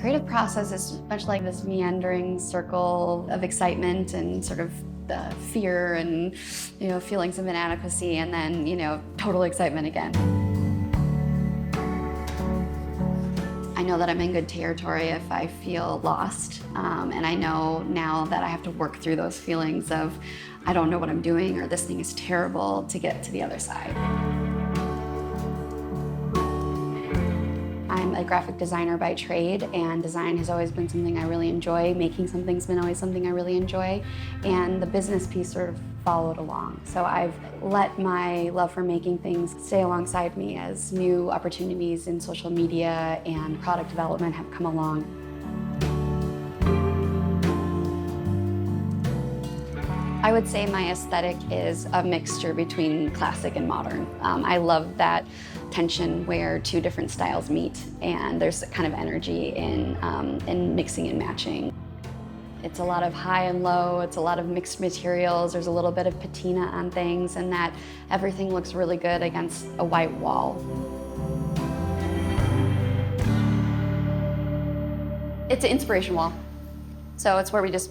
creative process is much like this meandering circle of excitement and sort of the fear and, feelings of inadequacy, and then, total excitement again. I know that I'm in good territory if I feel lost, and I know now that I have to work through those feelings of I don't know what I'm doing or this thing is terrible to get to the other side. I'm a graphic designer by trade, and design has always been something I really enjoy. Making something's been always something I really enjoy, and the business piece sort of followed along. So I've let my love for making things stay alongside me as new opportunities in social media and product development have come along. I would say my aesthetic is a mixture between classic and modern. I love that tension where two different styles meet, and there's kind of energy in mixing and matching. It's a lot of high and low, it's a lot of mixed materials, there's a little bit of patina on things, and that everything looks really good against a white wall. It's an inspiration wall. So it's where we just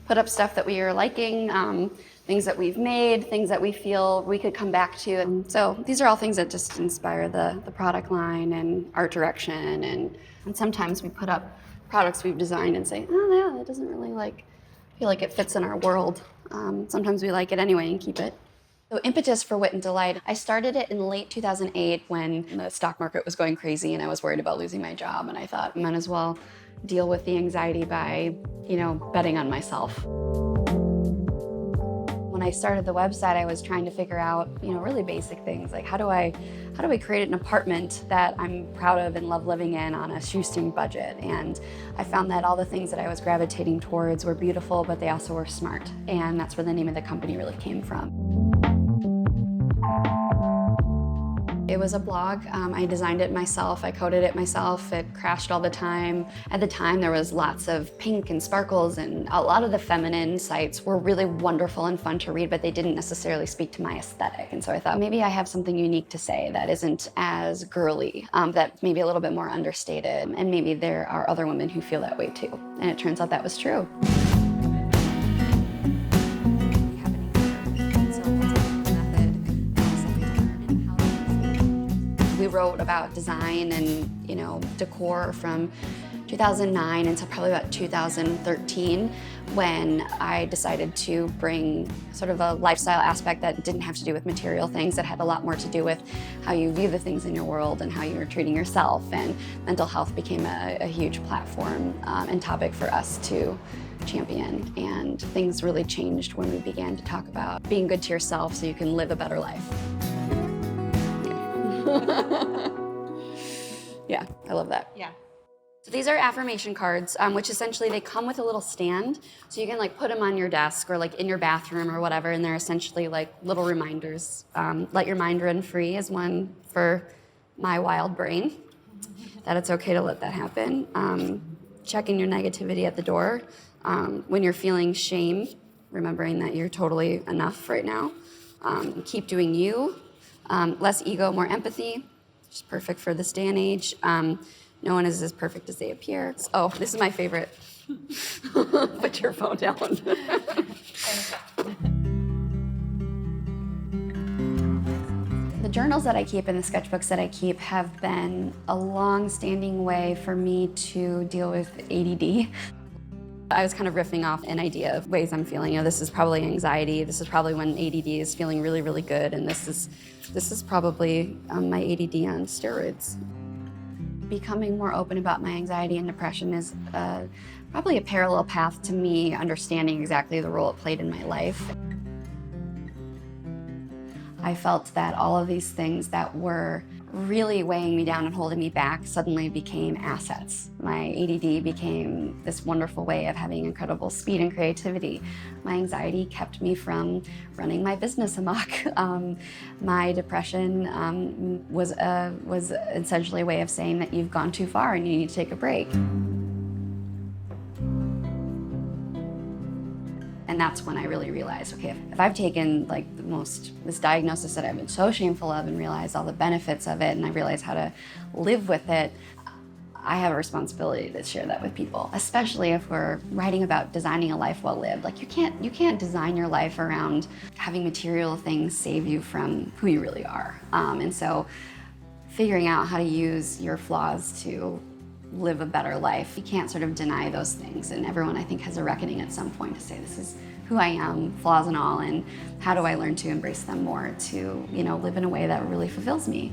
put up stuff that we are liking, things that we've made, things that we feel we could come back to. And so these are all things that just inspire the product line and art direction. And sometimes we put up products we've designed and say, oh yeah, that doesn't really feel like it fits in our world. Sometimes we like it anyway and keep it. So impetus for Wit and Delight, I started it in late 2008 when the stock market was going crazy and I was worried about losing my job, and I thought I might as well deal with the anxiety by, betting on myself. When I started the website, I was trying to figure out, really basic things like how do I create an apartment that I'm proud of and love living in on a shoestring budget? And I found that all the things that I was gravitating towards were beautiful, but they also were smart. And that's where the name of the company really came from. It was a blog. I designed it myself. I coded it myself. It crashed all the time. At the time, there was lots of pink and sparkles, and a lot of the feminine sites were really wonderful and fun to read, but they didn't necessarily speak to my aesthetic. And so I thought maybe I have something unique to say that isn't as girly, that maybe a little bit more understated, and maybe there are other women who feel that way too. And it turns out that was true. We wrote about design and, decor from 2009 until probably about 2013, when I decided to bring sort of a lifestyle aspect that didn't have to do with material things, that had a lot more to do with how you view the things in your world and how you're treating yourself. And mental health became a huge platform and topic for us to champion. And things really changed when we began to talk about being good to yourself so you can live a better life. Yeah, I love that. Yeah. So these are affirmation cards, which essentially they come with a little stand, so you can put them on your desk or in your bathroom or whatever, and they're essentially little reminders. Let your mind run free is one for my wild brain, that it's okay to let that happen. Checking your negativity at the door. When you're feeling shame, remembering that you're totally enough right now. Keep doing you. Less ego, more empathy, which is perfect for this day and age. No one is as perfect as they appear. Oh, this is my favorite. Put your phone down. The journals that I keep and the sketchbooks that I keep have been a long-standing way for me to deal with ADD. I was kind of riffing off an idea of ways I'm feeling. This is probably anxiety. This is probably when ADD is feeling really, really good. And this is probably my ADD on steroids. Becoming more open about my anxiety and depression is probably a parallel path to me understanding exactly the role it played in my life. I felt that all of these things that were really weighing me down and holding me back suddenly became assets. My ADD became this wonderful way of having incredible speed and creativity. My anxiety kept me from running my business amok. My depression was essentially a way of saying that you've gone too far and you need to take a break. And that's when I really realized, okay, if I've taken this diagnosis that I've been so shameful of and realized all the benefits of it, and I realized how to live with it, I have a responsibility to share that with people, especially if we're writing about designing a life well lived. Like you can't design your life around having material things save you from who you really are. And so figuring out how to use your flaws to live a better life, you can't sort of deny those things. And everyone, I think, has a reckoning at some point to say, this is who I am, flaws and all, and how do I learn to embrace them more to, live in a way that really fulfills me.